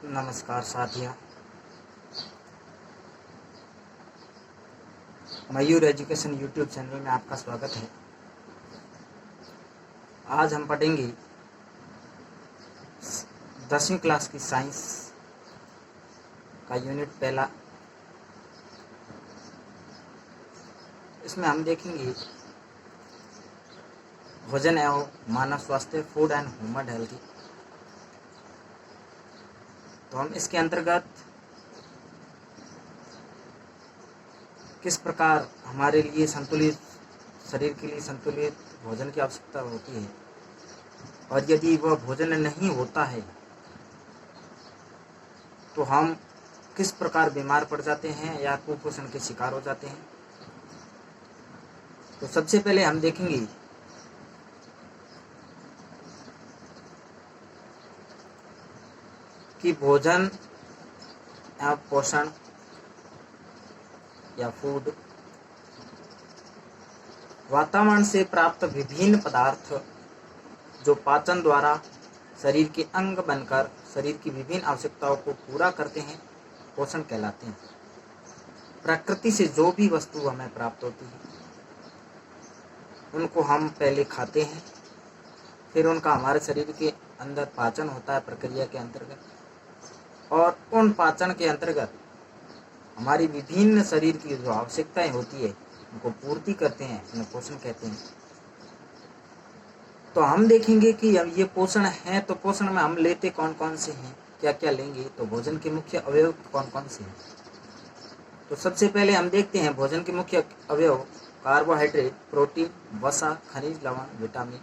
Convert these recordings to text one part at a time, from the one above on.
नमस्कार साथियों, मयूर education YouTube channel में आपका स्वागत है। आज हम पढ़ेंगे 10वीं क्लास की साइंस का यूनिट पहला। इसमें हम देखेंगे भोजन एवं मानव स्वास्थ्य, फूड एंड ह्यूमन हेल्थ। तो हम इसके अंतर्गत किस प्रकार हमारे लिए संतुलित, शरीर के लिए संतुलित भोजन की आवश्यकता होती है, और यदि वह भोजन नहीं होता है तो हम किस प्रकार बीमार पड़ जाते हैं या कुपोषण के शिकार हो जाते हैं। तो सबसे पहले हम देखेंगे कि भोजन या पोषण या फूड वातावरण से प्राप्त विभिन्न पदार्थ जो पाचन द्वारा शरीर के अंग बनकर शरीर की विभिन्न आवश्यकताओं को पूरा करते हैं, पोषण कहलाते हैं। प्रकृति से जो भी वस्तु हमें प्राप्त होती है उनको हम पहले खाते हैं, फिर उनका हमारे शरीर के अंदर पाचन होता है प्रक्रिया के अंतर्गत, और उन पाचन के अंतर्गत हमारी विभिन्न शरीर की जो आवश्यकताएं होती है उनको पूर्ति करते हैं, उन्हें पोषण कहते हैं। तो हम देखेंगे कि अब ये पोषण है, तो पोषण में हम लेते कौन कौन से हैं, क्या क्या लेंगे। तो भोजन के मुख्य अवयव कौन कौन से हैं। तो सबसे पहले हम देखते हैं भोजन के मुख्य अवयव कार्बोहाइड्रेट, प्रोटीन, वसा, खनिज लवण, विटामिन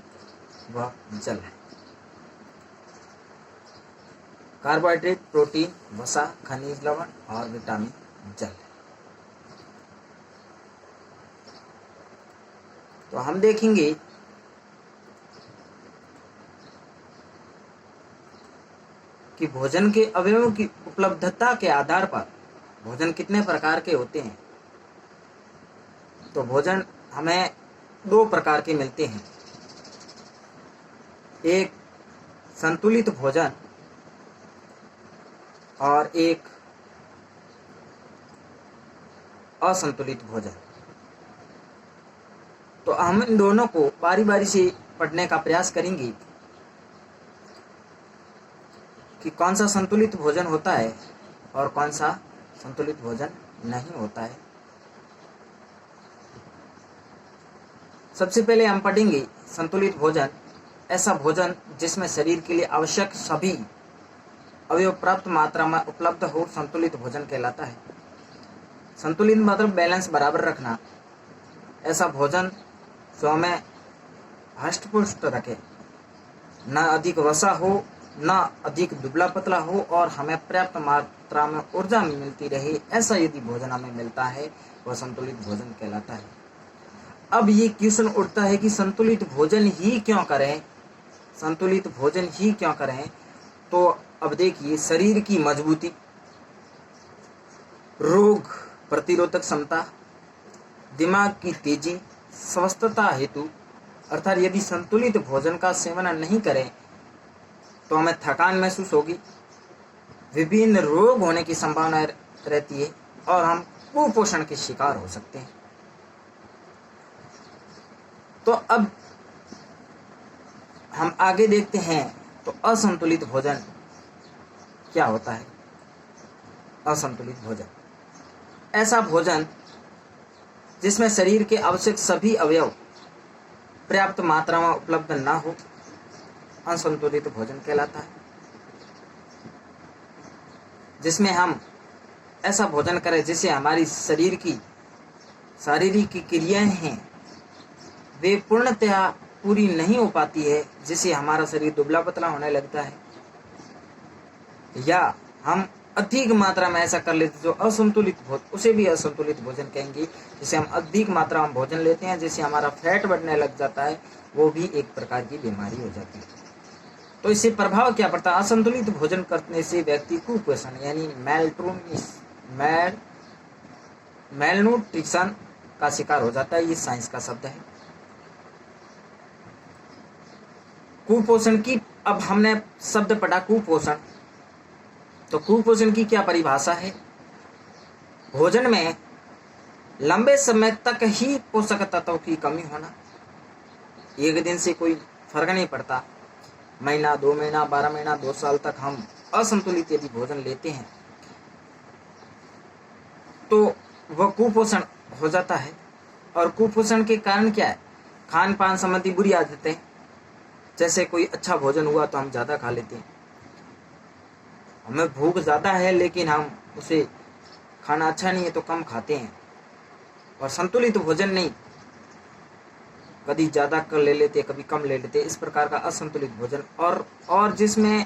व जल है। कार्बोहाइड्रेट, प्रोटीन, वसा, खनिज लवण और विटामिन जल। तो हम देखेंगे कि भोजन के अवयवों की उपलब्धता के आधार पर भोजन कितने प्रकार के होते हैं। तो भोजन हमें दो प्रकार के मिलते हैं, एक संतुलित भोजन और एक असंतुलित भोजन। तो हम इन दोनों को बारी बारी से पढ़ने का प्रयास करेंगे कि कौन सा संतुलित भोजन होता है और कौन सा संतुलित भोजन नहीं होता है। सबसे पहले हम पढ़ेंगे संतुलित भोजन, ऐसा भोजन जिसमें शरीर के लिए आवश्यक सभी अवयव पर्याप्त मात्रा में उपलब्ध हो, संतुलित भोजन कहलाता है। संतुलित मतलब बैलेंस, बराबर रखना। ऐसा भोजन जो हमें हष्ट पुष्ट रखे, न अधिक वसा हो न अधिक दुबला पतला हो, और हमें पर्याप्त मात्रा में ऊर्जा मिलती रहे, ऐसा यदि भोजन हमें मिलता है वह संतुलित भोजन कहलाता है। अब ये क्वेश्चन उठता है कि संतुलित भोजन ही क्यों करें, संतुलित भोजन ही क्यों करें। तो अब देखिए, शरीर की मजबूती, रोग प्रतिरोधक क्षमता, दिमाग की तेजी, स्वस्थता हेतु, अर्थात यदि संतुलित भोजन का सेवन नहीं करें तो हमें थकान महसूस होगी, विभिन्न रोग होने की संभावना रहती है और हम कुपोषण के शिकार हो सकते हैं। तो अब हम आगे देखते हैं, तो असंतुलित भोजन क्या होता है। असंतुलित भोजन ऐसा भोजन जिसमें शरीर के आवश्यक सभी अवयव पर्याप्त मात्रा में उपलब्ध न हो, असंतुलित भोजन कहलाता है। जिसमें हम ऐसा भोजन करें जिससे हमारी शरीर की शारीरिक क्रियाएं हैं वे पूर्णतया पूरी नहीं हो पाती है, जिससे हमारा शरीर दुबला पतला होने लगता है, या हम अधिक मात्रा में ऐसा कर लेते जो असंतुलित उसे भी असंतुलित भोजन कहेंगे। जिसे हम अधिक मात्रा में भोजन लेते हैं, जिससे हमारा फैट बढ़ने लग जाता है, वो भी एक प्रकार की बीमारी हो जाती है। तो इससे प्रभाव क्या पड़ता है। असंतुलित भोजन करने से व्यक्ति कुपोषण यानी मेलन्यूट्रिशन का शिकार हो जाता है। ये साइंस का शब्द है। कुपोषण की, अब हमने शब्द पढ़ा कुपोषण। तो कुपोषण की क्या परिभाषा है? भोजन में लंबे समय तक ही पोषक तत्वों की कमी होना। एक दिन से कोई फर्क नहीं पड़ता, महीना, 2 महीना, 12 महीना, 2 साल तक हम असंतुलित यदि भोजन लेते हैं तो वह कुपोषण हो जाता है। और कुपोषण के कारण क्या है? खान पान संबंधी बुरी आदतें, जैसे कोई अच्छा भोजन हुआ तो हम ज़्यादा खा लेते हैं, हमें भूख ज़्यादा है लेकिन हम उसे खाना अच्छा नहीं है तो कम खाते हैं। और संतुलित भोजन नहीं, कभी ज़्यादा कर ले लेते, कभी कम ले लेते, इस प्रकार का असंतुलित भोजन। और जिसमें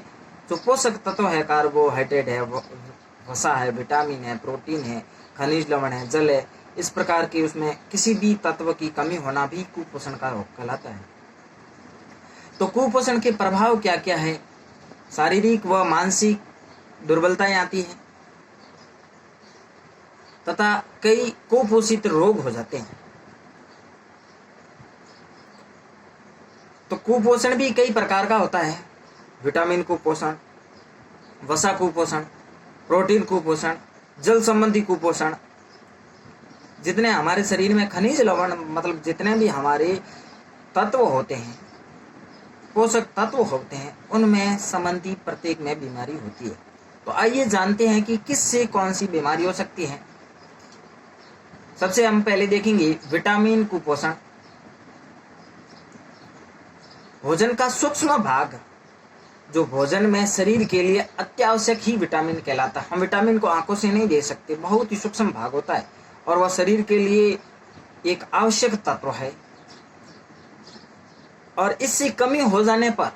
जो पोषक तत्व है, कार्बोहाइड्रेट है, वसा है, विटामिन है, प्रोटीन है, खनिज लवण है, जल है, इस प्रकार की उसमें किसी भी तत्व की कमी होना भी कुपोषण का रोग कहलाता है। तो कुपोषण के प्रभाव क्या क्या है? शारीरिक व मानसिक दुर्बलताएं आती है तथा कई कुपोषित रोग हो जाते हैं। तो कुपोषण भी कई प्रकार का होता है। विटामिन कुपोषण, वसा कुपोषण, प्रोटीन कुपोषण, जल संबंधी कुपोषण। जितने हमारे शरीर में खनिज लवण, मतलब जितने भी हमारे तत्व होते हैं, पोषक तत्व होते हैं, उनमें संबंधी प्रत्येक में बीमारी होती है। तो आइए जानते हैं कि किससे कौन सी बीमारी हो सकती है। सबसे हम पहले देखेंगे विटामिन कुपोषण। भोजन का सूक्ष्म भाग जो भोजन में शरीर के लिए अत्यावश्यक ही विटामिन कहलाता है। हम विटामिन को आंखों से नहीं दे सकते, बहुत ही सूक्ष्म भाग होता है और वह शरीर के लिए एक आवश्यक तत्व है। और इससे कमी हो जाने पर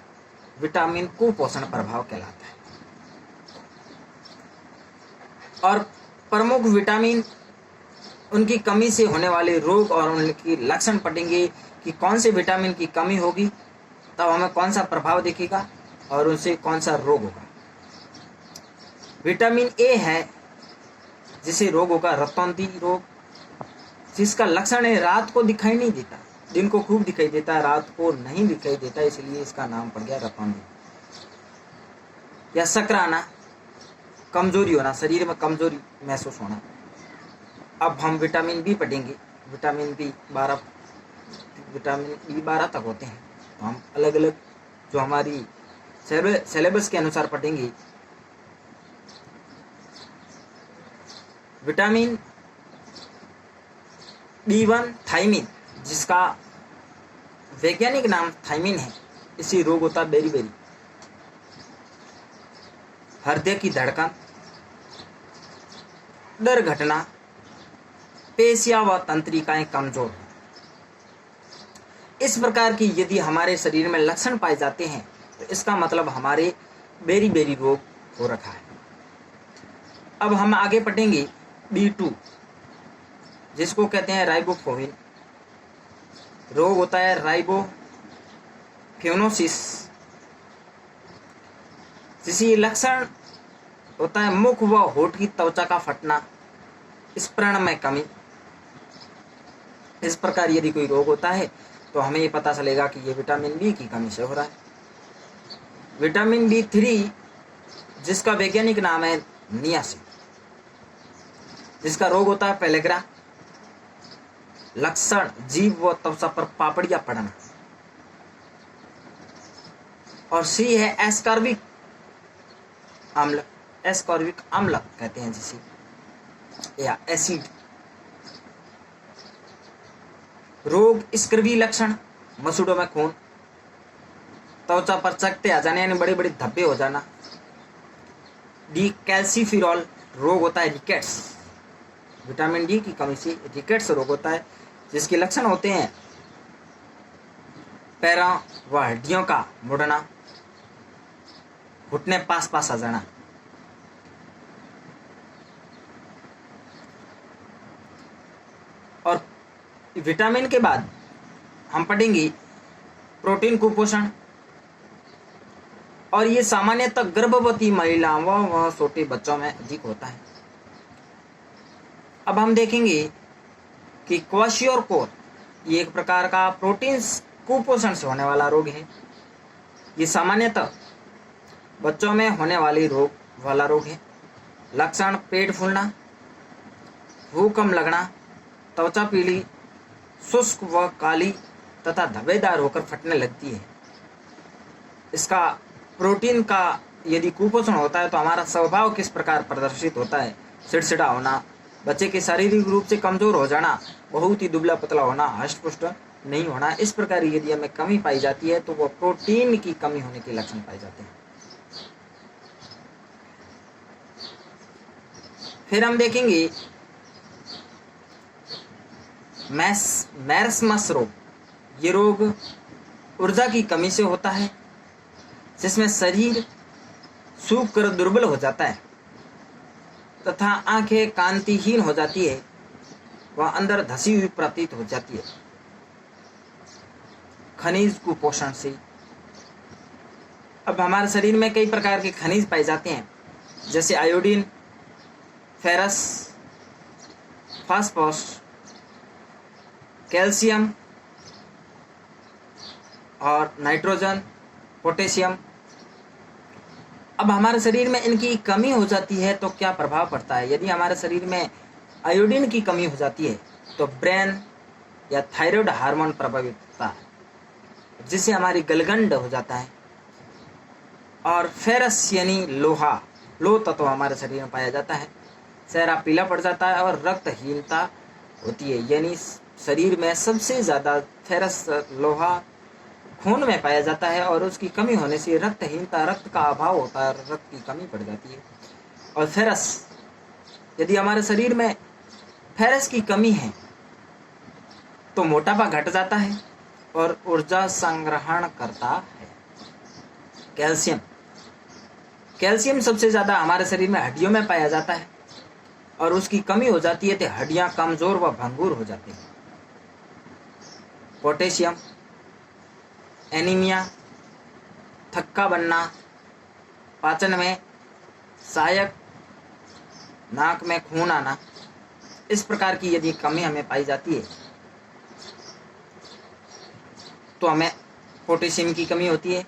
विटामिन कुपोषण प्रभाव कहलाता है। और प्रमुख विटामिन, उनकी कमी से होने वाले रोग और उनकी लक्षण पढ़ेंगे कि कौन से विटामिन की कमी होगी तब हमें कौन सा प्रभाव दिखेगा और उनसे कौन सा रोग होगा। विटामिन ए है जिसे रोग होगा रतौंधी रोग, जिसका लक्षण है रात को दिखाई नहीं देता, दिन को खूब दिखाई देता है, रात को नहीं दिखाई देता, इसलिए इसका नाम पड़ गया रतौंधी। या शकराना, कमजोरी होना, शरीर में कमजोरी महसूस होना। अब हम विटामिन बी पढ़ेंगे। विटामिन बी 12 तक होते हैं, तो हम अलग अलग जो हमारी सिलेबस के अनुसार पढ़ेंगे। विटामिन B1 थायमिन, जिसका वैज्ञानिक नाम थायमिन है, इसी रोग होता है बेरी। हृदय की धड़कन, डर घटना, पेशियां व तंत्रिकाएं कमजोर। इस प्रकार की यदि हमारे शरीर में लक्षण पाए जाते हैं तो इसका मतलब हमारे बेरी रोग हो रखा है। अब हम आगे पढ़ेंगे B2, जिसको कहते हैं राइबोफ्लाविन। रोग होता है राइबोफ्यूनोसिस, जिसकी लक्षण होता है मुख व होठ की त्वचा का फटना, स्पर्म में कमी। इस प्रकार यदि कोई रोग होता है तो हमें ये पता चलेगा कि ये विटामिन बी की कमी से हो रहा है। विटामिन B3, जिसका वैज्ञानिक नाम है नियासिन, जिसका रोग होता है पेलेग्रा, लक्षण जीभ व त्वचा पर पापड़ियां पड़ना। और सी है एस्कॉर्बिक अम्ल, एस्कॉर्बिक अम्ल कहते हैं जिसे, या एसिड। रोग स्कर्वी लक्षण, मसूड़ों में खून, त्वचा पर चकते आ जाने यानी बड़े बड़े धब्बे हो जाना। डी कैल्सीफिरॉल, रोग होता है रिकेट्स। विटामिन डी की कमी से रिकेट्स रोग होता है, जिसके लक्षण होते हैं पैरों व हड्डियों का मुड़ना, घुटने पास आ जाना। और विटामिन के बाद हम पढ़ेंगे प्रोटीन कुपोषण, और ये सामान्यतः गर्भवती महिलाओं व छोटे बच्चों में अधिक होता है। अब हम देखेंगे कि क्वाशियोरकोर, ये एक प्रकार का प्रोटीन कुपोषण से होने वाला रोग है। ये सामान्यतः बच्चों में होने वाले रोग वाला रोग है। लक्षण पेट फूलना, भूख कम लगना, त्वचा पीली, शुष्क व काली तथा धब्बेदार होकर फटने लगती है। इसका प्रोटीन का यदि कुपोषण होता है तो हमारा स्वभाव किस प्रकार प्रदर्शित होता है? चिड़चिड़ा होना, बच्चे के शारीरिक रूप से कमजोर हो जाना, बहुत ही दुबला पतला होना, हष्ट-पुष्ट नहीं होना। इस प्रकार यदि हमें कमी पाई जाती है तो वो प्रोटीन की कमी होने के लक्षण पाए जाते हैं। फिर हम देखेंगे मैरस्मस रोग। ये रोग ऊर्जा की कमी से होता है, जिसमें शरीर सूख कर दुर्बल हो जाता है तथा आंखें कांतिहीन हो जाती है, वह अंदर धसी हुई प्रतीत हो जाती है। खनिज कुपोषण से। अब हमारे शरीर में कई प्रकार के खनिज पाए जाते हैं, जैसे आयोडीन, फेरस, फास्फोरस, कैल्शियम और नाइट्रोजन, पोटेशियम। अब हमारे शरीर में इनकी कमी हो जाती है तो क्या प्रभाव पड़ता है? यदि हमारे शरीर में आयोडीन की कमी हो जाती है तो ब्रेन या थायराइड हार्मोन प्रभावित होता है, जिससे हमारी गलगंड हो जाता है। और फेरस यानी लोहा, लोह तत्व हमारे शरीर में पाया जाता है। चेहरा पीला पड़ जाता है और रक्तहीनता होती है, यानी शरीर में सबसे ज़्यादा फेरस लोहा खून में पाया जाता है और उसकी कमी होने से रक्तहीनता, रक्त का अभाव होता है, रक्त की कमी पड़ जाती है। और फेरस, यदि हमारे शरीर में फेरस की कमी है तो मोटापा घट जाता है और ऊर्जा संग्रहण करता है। कैल्शियम, कैल्शियम सबसे ज़्यादा हमारे शरीर में हड्डियों में पाया जाता है और उसकी कमी हो जाती है तो हड्डियां कमजोर व भंगुर हो जाती हैं। पोटेशियम, एनीमिया, थक्का बनना, पाचन में सहायक, नाक में खून आना, इस प्रकार की यदि कमी हमें पाई जाती है तो हमें पोटेशियम की कमी होती है।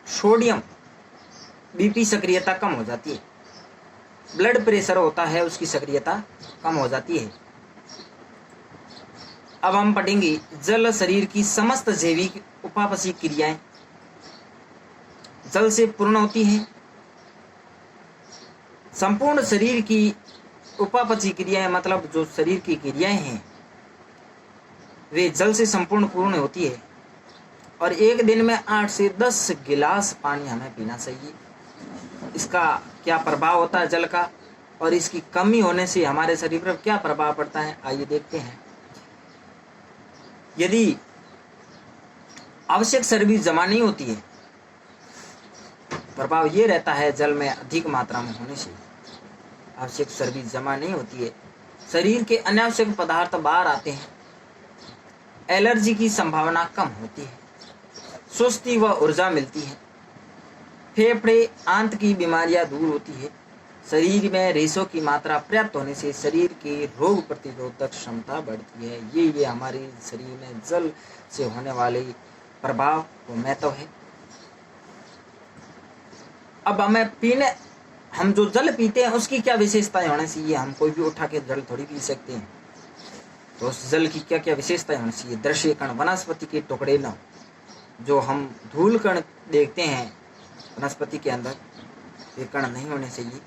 सोडियम, बीपी सक्रियता कम हो जाती है। ब्लड प्रेशर होता है, उसकी सक्रियता कम हो जाती है। अब हम पढ़ेंगे जल शरीर की समस्त जैविक उपापचयी क्रियाएं जल से पूर्ण होती हैं। संपूर्ण शरीर की उपापचयी क्रियाएं मतलब जो शरीर की क्रियाएं हैं वे जल से संपूर्ण पूर्ण होती है। और एक दिन में 8 से 10 गिलास पानी हमें पीना चाहिए। इसका क्या प्रभाव होता है जल का, और इसकी कमी होने से हमारे शरीर पर क्या प्रभाव पड़ता है, आइए देखते हैं। यदि आवश्यक चर्बी जमा नहीं होती है, प्रभाव ये रहता है जल में अधिक मात्रा में होने से आवश्यक चर्बी जमा नहीं होती है, शरीर के अनावश्यक पदार्थ बाहर आते हैं, एलर्जी की संभावना कम होती है, सुस्ती व ऊर्जा मिलती है, फेफड़े आंत की बीमारियां दूर होती है, शरीर में रेशों की मात्रा पर्याप्त होने से शरीर की रोग प्रतिरोधक क्षमता बढ़ती है। ये हमारे शरीर में जल से होने वाले प्रभाव वो महत्व है। अब हम जो जल पीते हैं उसकी क्या विशेषताएं होनी चाहिए? हम कोई भी उठा के जल थोड़ी पी सकते हैं, तो उस जल की क्या क्या विशेषताएं होनी चाहिए? दृश्य कण, वनस्पति के टुकड़े न, जो हम धूल कण देखते हैं वनस्पति के अंदर, ये कण नहीं होने चाहिए।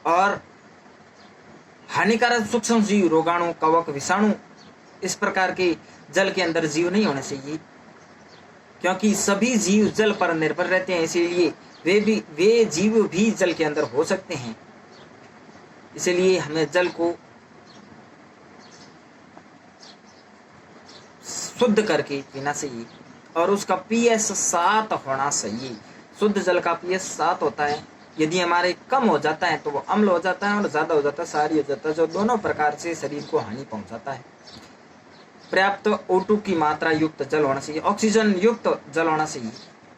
और हानिकारक सूक्ष्म जीव, रोगाणु, कवक, विषाणु, इस प्रकार के जल के अंदर जीव नहीं होने चाहिए, क्योंकि सभी जीव जल पर निर्भर रहते हैं, इसीलिए वे जीव भी जल के अंदर हो सकते हैं। इसलिए हमें जल को शुद्ध करके पीना चाहिए और उसका pH 7 होना चाहिए। शुद्ध जल का pH 7 होता है। यदि हमारे कम हो जाता है तो वो अम्ल हो जाता है, और ज़्यादा हो जाता है क्षारीय हो जाता है, जो दोनों प्रकार से शरीर को हानि पहुंचाता है। पर्याप्त O2 की मात्रा युक्त जल होना चाहिए, ऑक्सीजन युक्त जल होना चाहिए।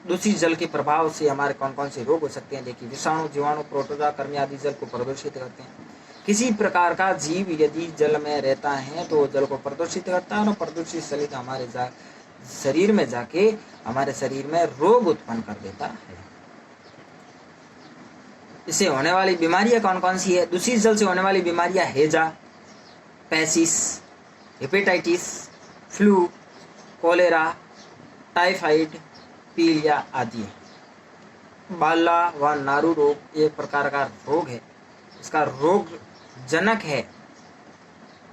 दूषित जल के प्रभाव से हमारे कौन कौन से रोग हो सकते हैं? देखिए, विषाणु, जीवाणु, प्रोटोजोआ, कृमि आदि जल को प्रदूषित करते हैं। किसी प्रकार का जीव यदि जल में रहता है तो जल को प्रदूषित करता है, और प्रदूषित शरीर हमारे शरीर में जाके हमारे शरीर में रोग उत्पन्न कर देता है। इससे होने वाली बीमारियां कौन कौन सी है? दूषित जल से होने वाली बीमारियां हैजा, Pisces, hepatitis, flu, cholera, typhoid, पीलिया आदि है। बाला व नारू रोग एक प्रकार का रोग है। इसका रोग जनक है,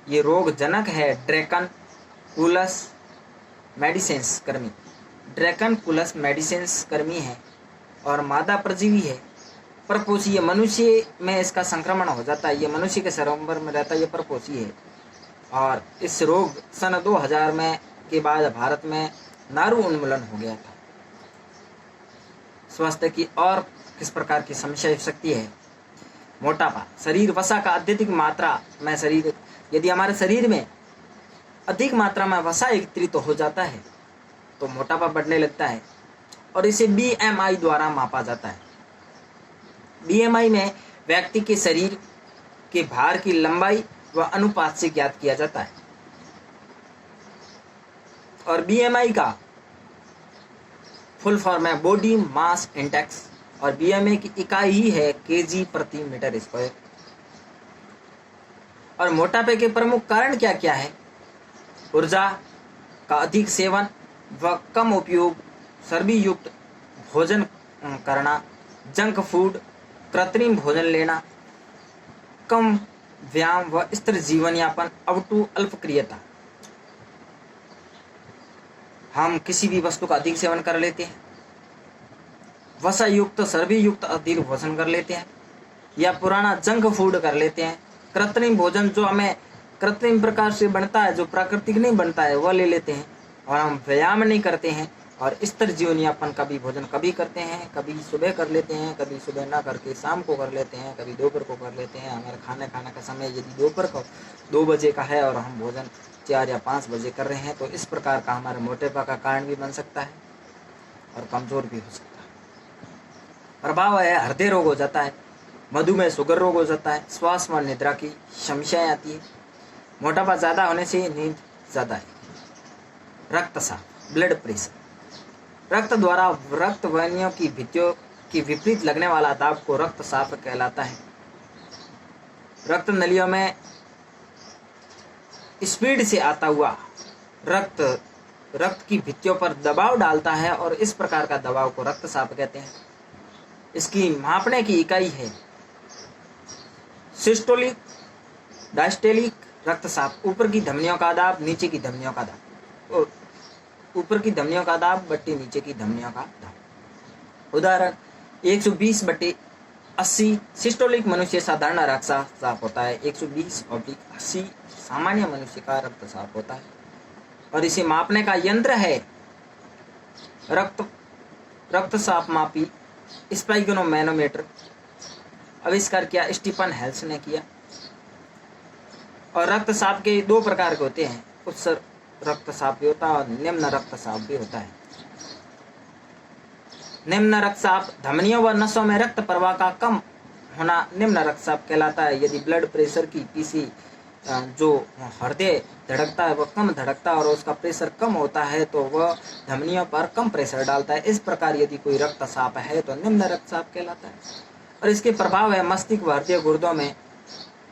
ये रोग जनक है ड्रैकनकुलस मेडिसिन्स कर्मी। ड्रैकनकुलस मेडिसिन्स कर्मी है और मादा परजीवी है, परपोषी। ये मनुष्य में इसका संक्रमण हो जाता है, ये मनुष्य के सरोवर में रहता है, ये परपोषी है। और इस रोग सन 2000 में के बाद भारत में नारू उन्मूलन हो गया था। स्वास्थ्य की और किस प्रकार की समस्या हो सकती है? मोटापा, शरीर वसा का अत्यधिक मात्रा में शरीर, यदि हमारे शरीर में अधिक मात्रा में वसा एकत्रित हो जाता है तो मोटापा बढ़ने लगता है और इसे BMI द्वारा मापा जाता है। BMI में व्यक्ति के शरीर के भार की लंबाई व अनुपात से ज्ञात किया जाता है और BMI का फुल फॉर्म है बॉडी मास इंडेक्स और BMI की इकाई ही है kg प्रति मीटर स्क्वायर। और मोटापे के प्रमुख कारण क्या क्या है? ऊर्जा का अधिक सेवन व कम उपयोग, चर्बी युक्त भोजन करना, जंक फूड, कृत्रिम भोजन लेना, कम व्यायाम व स्थिर जीवन यापन, अल्पक्रियता। हम किसी भी वस्तु का अधिक सेवन कर लेते हैं, वसा युक्त चर्बी युक्त अधिक भोजन कर लेते हैं या पुराना जंक फूड कर लेते हैं, कृत्रिम भोजन जो हमें कृत्रिम प्रकार से बनता है, जो प्राकृतिक नहीं बनता है, वह ले लेते हैं और हम व्यायाम नहीं करते हैं और स्थिर जीवन यापन कभी भोजन कभी करते हैं, कभी सुबह कर लेते हैं, कभी सुबह ना करके शाम को कर लेते हैं, कभी दोपहर को कर लेते हैं। हमारे खाने का समय यदि दोपहर को 2 बजे का है और हम भोजन 4 या 5 बजे कर रहे हैं तो इस प्रकार का हमारे मोटापा का कारण भी बन सकता है और कमजोर भी हो सकता है। प्रभाव है हृदय रोग हो जाता है, मधुमेह शुगर रोग हो जाता है, श्वास व निद्रा की समस्याएं आती है। मोटापा ज़्यादा होने से नींद ज़्यादा है। रक्तचाप, ब्लड प्रेशर, रक्त द्वारा रक्त वाहिनियों की भित्तियों की विपरीत लगने वाला दाब को रक्तचाप कहलाता है। रक्त नलियों में स्पीड से आता हुआ रक्त की भित्तियों पर दबाव डालता है और इस प्रकार का दबाव को रक्तचाप कहते हैं। इसकी मापने की इकाई है सिस्टोलिक, डायस्टोलिक रक्तचाप। ऊपर की धमनियों का दाब, नीचे की धमनियों का दाब, ऊपर की धमनियों का दाब बट्टी नीचे की धमनियों का दाब। उदाहरण 120/80 सिस्टोलिक मनुष्य साधारण रक्तचाप होता है, 120/80 सामान्य मनुष्य का रक्तचाप होता है। और इसे मापने का यंत्र है रक्तचाप मापी स्पाइगोनोमैनोमीटर, आविष्कार किया स्टीफन हेल्स ने किया। और रक्तचाप के 2 प्रकार के होते हैं, उच्च रक्तचाप भी होता है और निम्न रक्तचाप भी होता है। निम्न रक्तचाप धमनियों व नसों में रक्त प्रवाह का कम होना निम्न रक्तचाप कहलाता है। यदि ब्लड प्रेशर की पीसी जो हृदय धड़कता है वह कम धड़कता है और उसका प्रेशर कम होता है तो वह धमनियों पर कम प्रेशर डालता है। इस प्रकार यदि कोई रक्तचाप है तो निम्न रक्तचाप कहलाता है। और इसके प्रभाव है मस्तिष्क व हृदय गुर्दों में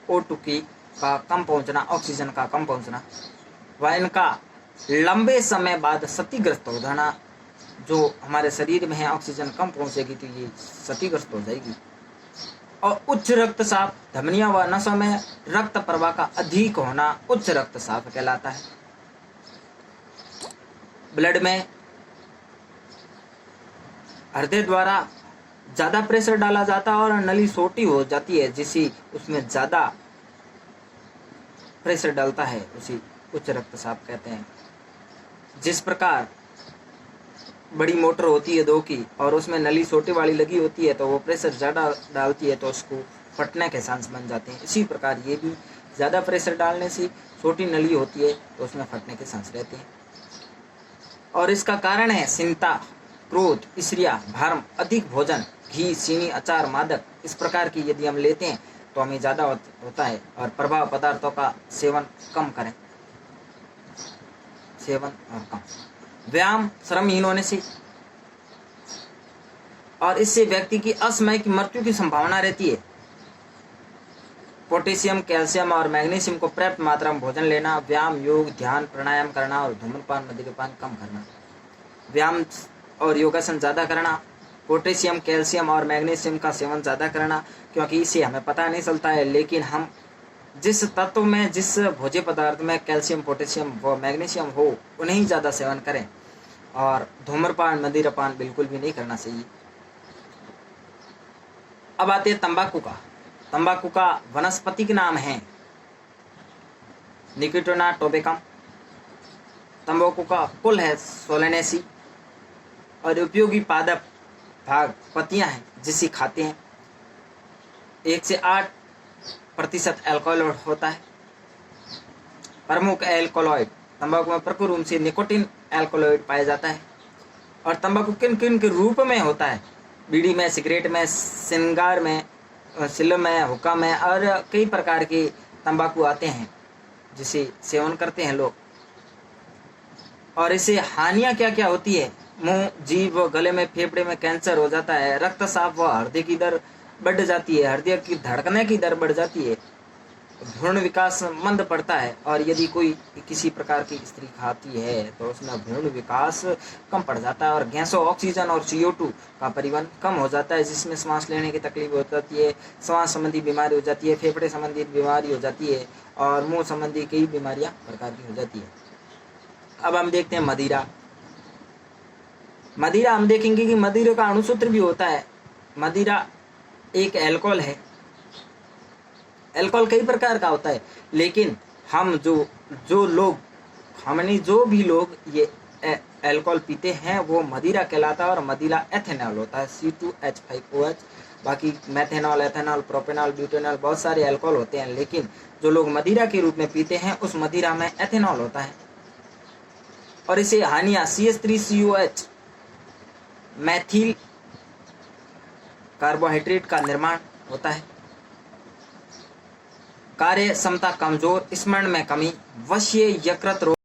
O2 का कम पहुंचना, ऑक्सीजन का कम पहुंचना व इनका लंबे समय बाद क्षतिग्रस्त हो जाना। जो हमारे शरीर में है ऑक्सीजन कम पहुंचेगी तो ये क्षतिग्रस्त हो जाएगी। और उच्च रक्तचाप धमनियों व नसों में रक्त प्रवाह का अधिक होना उच्च रक्तचाप कहलाता है। ब्लड में हृदय द्वारा ज्यादा प्रेशर डाला जाता है और नली छोटी हो जाती है, जिससे उसमें ज्यादा प्रेशर डालता है उसी उच्च रक्तचाप कहते हैं। जिस प्रकार बड़ी मोटर होती है 2 की और उसमें नली छोटी वाली लगी होती है तो वो प्रेशर ज़्यादा डालती है तो उसको फटने के चांस बन जाते हैं। इसी प्रकार ये भी ज़्यादा प्रेशर डालने से छोटी नली होती है तो उसमें फटने के चांस रहते हैं। और इसका कारण है चिंता, क्रोध, ईर्ष्या, भ्रम, अधिक भोजन, घी, चीनी, अचार, मादक इस प्रकार की यदि हम लेते हैं तो हमें ज़्यादा होता है। और प्रभाव पदार्थों का सेवन कम करें, सेवन और कम। व्यायाम श्रमहीन होने से और इससे व्यक्ति की असमय की मृत्यु की संभावना रहती है। पोटेशियम, कैल्शियम और मैग्नीशियम को पर्याप्त मात्रा में भोजन लेना, व्यायाम, योग, ध्यान, प्राणायाम करना और धूम्रपान, मदिरापान कम करना। व्यायाम और योगासन ज़्यादा करना, पोटेशियम, कैल्शियम और मैग्नीशियम का सेवन ज़्यादा करना, क्योंकि इसे हमें पता नहीं चलता है, लेकिन हम जिस तत्व में, जिस भोज्य पदार्थ में कैल्शियम, पोटेशियम व मैग्नीशियम हो, उन्हें ही ज़्यादा सेवन करें। और धूम्रपान, मदिरापान बिल्कुल भी नहीं करना चाहिए। अब आते हैं तंबाकू का। तंबाकू का वनस्पतिक नाम है निकोटिना टोबेकम। तंबाकू का कुल है सोलेनेसी और उपयोगी पादप भाग पत्तियां हैं जिसे खाते हैं। 1 से 8% अल्कोहल होता है। प्रमुख अल्कोलॉइड, तंबाकू में प्रमुख रूप से निकोटिन अल्कोलॉइड पाया जाता है। और तंबाकू किन किन के रूप में होता है? बीड़ी में, सिगरेट में, सिंगार में, सिल में, हुक्का में और कई प्रकार के तंबाकू आते हैं जिसे सेवन करते हैं लोग। और इससे हानियां क्या क्या होती है? मुंह, जीभ व गले में, फेफड़े में कैंसर हो जाता है, रक्तचाप व हृदय की दर बढ़ जाती है, हृदय की धड़कने की दर बढ़ जाती है, भ्रूण विकास मंद पड़ता है। और यदि कोई किसी प्रकार की स्त्री खाती है तो उसमें भ्रूण विकास कम पड़ जाता है और गैसों, ऑक्सीजन और CO2 का परिवहन कम हो जाता है, जिसमें सांस लेने की तकलीफ हो जाती है, श्वास संबंधी बीमारी हो जाती है, फेफड़े संबंधी बीमारी हो जाती है और मुंह संबंधी कई बीमारियां प्रकार की हो जाती है। अब हम देखते हैं मदिरा। मदिरा हम देखेंगे कि मदिरा का अणुसूत्र भी होता है। मदिरा एक अल्कोहल है। अल्कोहल कई प्रकार का होता है, लेकिन हम जो भी लोग ये अल्कोहल पीते हैं वो मदिरा कहलाता है और मदिरा एथेनॉल होता है, C2H5OH। बाकी मेथेनॉल, एथेनॉल, प्रोपेनॉल, ब्यूटेनॉल बहुत सारे अल्कोहल होते हैं, लेकिन जो लोग मदिरा के रूप में पीते हैं उस मदिरा में एथेनॉल होता है। और इसे हानियां CH3COH मैथिल कार्बोहाइड्रेट का निर्माण होता है। कार्य क्षमता कमजोर, स्मरण में कमी, वश्य, यकृत रोग,